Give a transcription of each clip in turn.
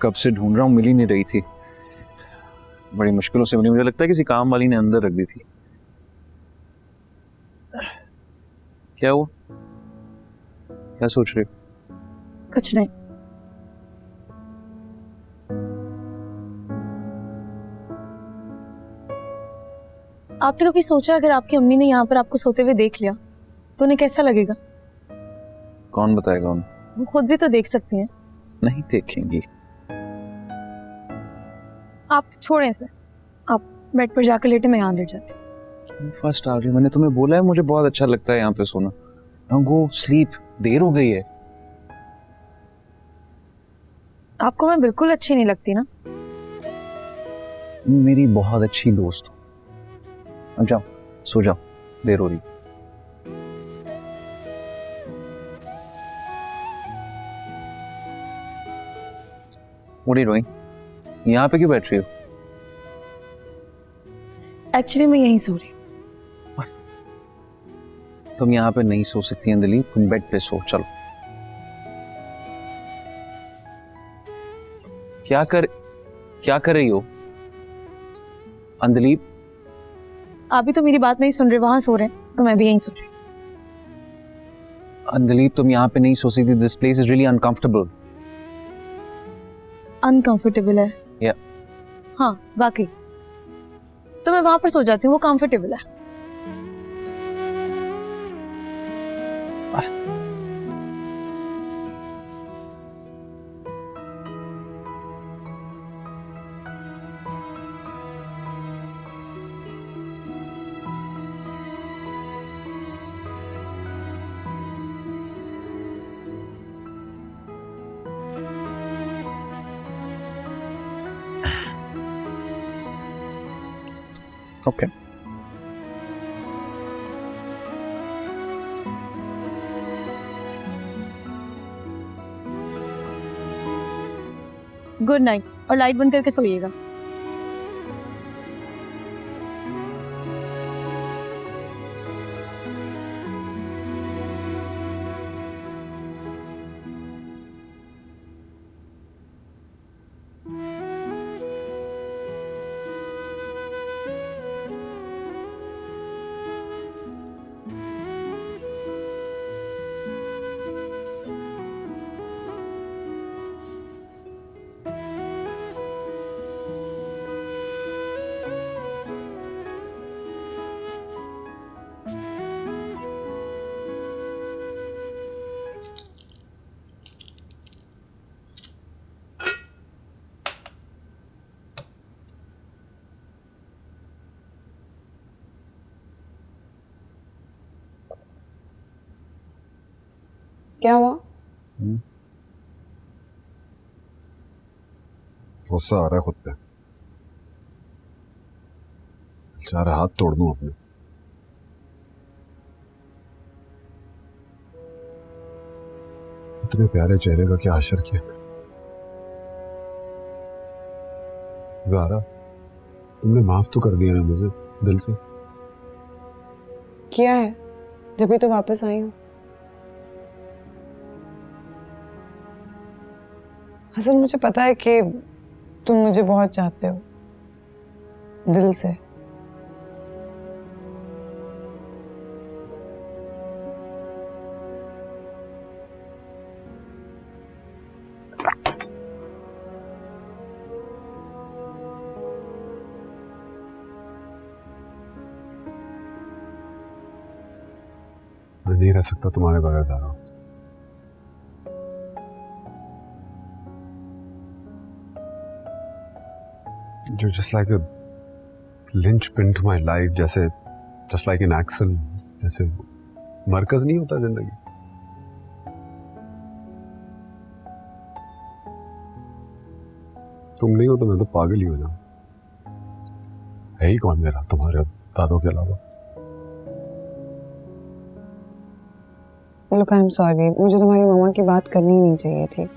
कब से ढूंढ रहा हूँ, मिल ही नहीं रही थी। बड़ी मुश्किलों से मिली, मुझे लगता है किसी काम वाली ने अंदर रख दी थी। क्या हुआ? क्या सोच रहे हो? कुछ नहीं। आपने कभी सोचा अगर आपकी अम्मी ने यहाँ पर आपको सोते हुए देख लिया तो उन्हें कैसा लगेगा? कौन बताएगा उन्हें? वो खुद भी तो देख सकती हैं। नहीं देखेंगी। आप छोड़ें इसे, आप बेड पर जाकर लेटे, मैं यहाँ लेट जाती हूँ। फर्स्ट आ रही है, मैंने तुम्हें बोला है मुझे बहुत अच्छा लगता है यहाँ पे सोना। गो स्लीप, देर हो गई है। आपको मैं बिल्कुल अच्छी नहीं लगती ना? मेरी बहुत अच्छी दोस्त हो। अब जाओ, सो जाओ, देर हो रही। What are you doing? यहाँ पे क्यों बैठ रही हो? एक्चुअली मैं यहीं सो रही हूँ। तुम यहाँ पे नहीं सो सकती अंजलि, तुम बेड पे सो। चलो। क्या कर रही हो अंजलि? आप भी तो मेरी बात नहीं सुन रहे, वहां सो रहे हैं तो मैं भी यहीं सो रही हूँ। अंजलि तुम यहाँ पे नहीं सो सकती, this place is really uncomfortable. Uncomfortable है? या हाँ वाकई, तो मैं वहां पर सो जाती हूँ, वो कंफर्टेबल है। ओके। गुड नाइट, और लाइट बंद करके सोइएगा। क्या हुआ? गुस्सा आ रहा है खुद पे। चार हाथ तोड़ दूं अपने। इतने प्यारे चेहरे का क्या हशर किया। ज़ारा, तुमने माफ तो कर दिया ना मुझे दिल से? किया है, जब भी तो वापस आई हूँ। हसन, मुझे पता है कि तुम मुझे बहुत चाहते हो, दिल से। मैं नहीं रह सकता तुम्हारे बगैर Zaara. You're just like a linchpin to my life, जैसे just like an axle, जैसे मरकज नहीं होता जिंदगी। तुम नहीं हो तो मैं तो पागल ही हो जाऊं। है ही कौन मेरा तुम्हारे दादों के अलावा? Look, I'm sorry, मुझे तुम्हारी मम्मा की बात करनी नहीं चाहिए थी।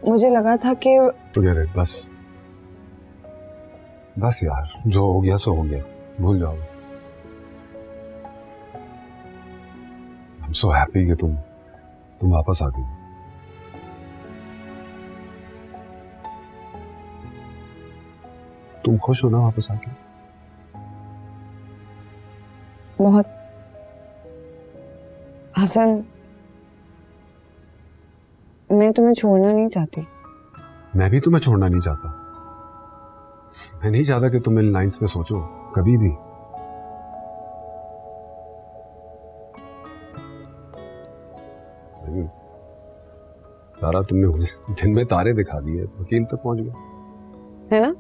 मुझे लगा था कि बस बस यार, जो हो गया सो हो गया, भूल जाओ बस। I'm so happy कि तुम वापस आ गई। तुम खुश हो ना वापस आके? बहुत। हसन, मैं तुम्हें छोड़ना नहीं चाहती। मैं भी तुम्हें छोड़ना नहीं चाहता। मैं नहीं चाहता कि तुम इन लाइंस पे सोचो कभी भी। तारा, तुमने मुझे दिन में तारे दिखा दिए, वकील तक पहुंच गए। है ना?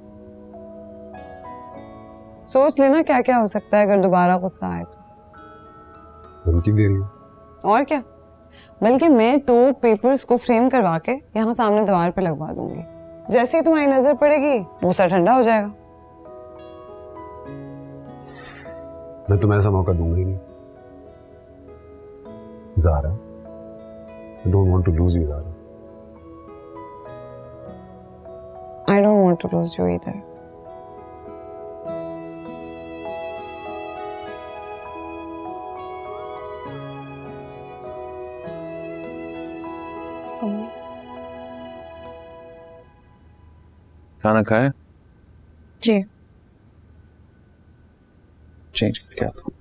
सोच लेना क्या क्या हो सकता है अगर दोबारा गुस्सा आए तो। धमकी दे रही हो? और क्या, बल्कि मैं तो पेपर्स को फ्रेम करवा के यहाँ सामने दीवार पे लगवा दूंगी। जैसे ही तुम्हारी नजर पड़ेगी गुस्सा ठंडा हो जाएगा। मैं तुम्हें ऐसा मौका दूंगा ही नहीं Zaara. I don't want to lose you, Zara. I don't want to lose you either. खाना खाया? जी। चेंज करके आता हूँ।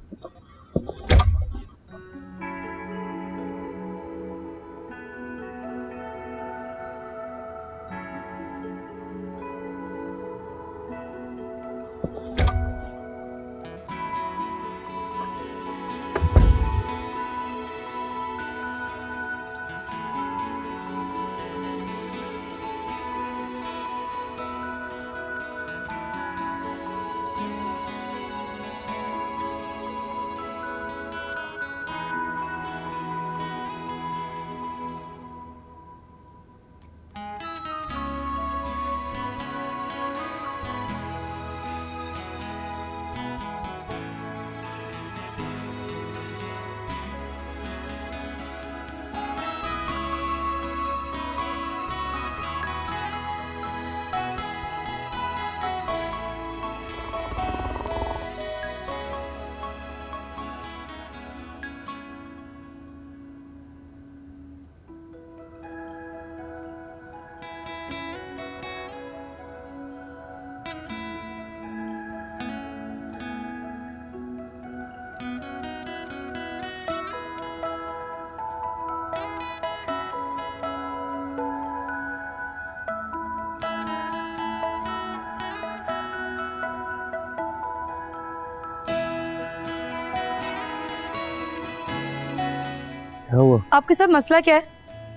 क्या हुआ? आपके साथ मसला क्या है?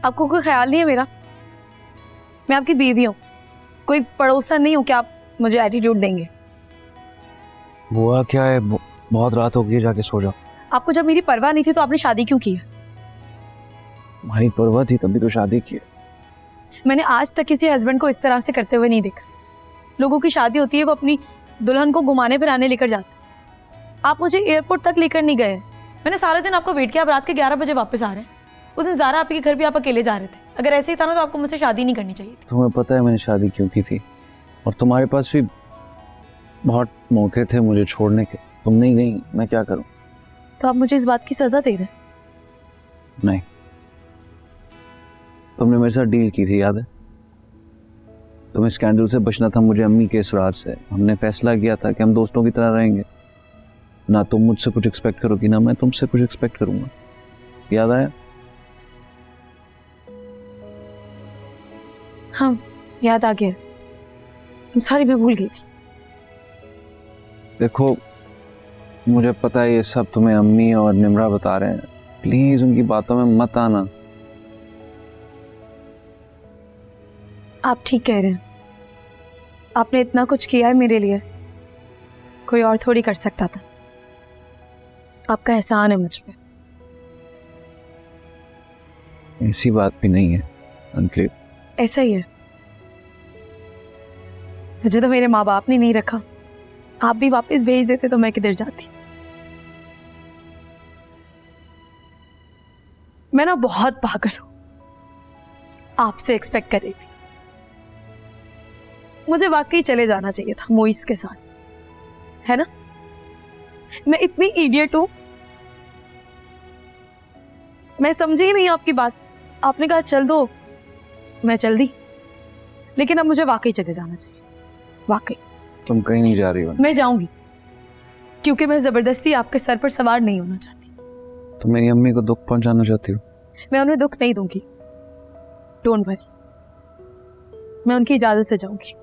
आपको कोई ख्याल नहीं है मेरा? मैं आपकी बीवी हूँ, कोई पड़ोसन नहीं हूँ कि आप मुझे एटीट्यूड देंगे। हुआ क्या है? बहुत रात हो गई, जाके सो जाओ। आपको जब मेरी परवाह नहीं थी तो आपने शादी क्यों की है? हमारी परवाह थी तभी तो शादी की है। मैंने आज तक किसी हस्बैंड को इस तरह से करते हुए नहीं देखा। लोगों की शादी होती है, वो अपनी दुल्हन को घुमाने फिराने लेकर जाते। आप मुझे एयरपोर्ट तक लेकर नहीं गए। मैंने सारे दिन आपको वेट किया, आप रात के 11 बजे वापस आ रहे हैं। उस दिन ज़ारा आपके घर भी आप अकेले जा रहे थे। अगर ऐसे ही था ना तो आपको मुझसे शादी नहीं करनी चाहिए थी। तुम्हें पता है मैंने शादी क्यों की थी? और तुम्हारे पास भी बहुत मौके थे मुझे छोड़ने के, तुम नहीं गई, मैं क्या करूं? तो आप मुझे इस बात की सजा दे रहे हैं? नहीं, तुमने मेरे साथ डील की थी, याद है? तुम्हें स्कैंडल से बचना था, मुझे अम्मी के इसरार से। हमने फैसला किया था कि हम दोस्तों की तरह रहेंगे। ना तुम मुझसे कुछ एक्सपेक्ट करोगी, ना मैं तुमसे कुछ एक्सपेक्ट करूंगा। याद आया? हाँ, याद आ गया। सॉरी, मैं भूल गई थी। देखो, मुझे पता है ये सब तुम्हें अम्मी और निमरा बता रहे हैं, प्लीज उनकी बातों में मत आना। आप ठीक कह रहे हैं। आपने इतना कुछ किया है मेरे लिए, कोई और थोड़ी कर सकता था। आपका एहसान है मुझ पे। ऐसी बात भी नहीं है अंकल। ऐसा ही है। मुझे तो मेरे माँ बाप ने नहीं रखा। आप भी वापस भेज देते तो मैं किधर जाती। मैं ना बहुत पागल हूं, आपसे एक्सपेक्ट कर रही थी। मुझे वाकई चले जाना चाहिए था मोइस के साथ, है ना? मैं इतनी इडियट हूं, मैं समझी ही नहीं आपकी बात। आपने कहा चल दो, मैं चल दी। लेकिन अब मुझे वाकई चले जाना चाहिए, वाकई। तुम कहीं नहीं जा रही हो। मैं जाऊंगी, क्योंकि मैं जबरदस्ती आपके सर पर सवार नहीं होना चाहती। तुम मेरी अम्मी को दुख पहुंचाना चाहती हो। मैं उन्हें दुख नहीं दूंगी, डोंट वरी, मैं उनकी इजाजत से जाऊंगी।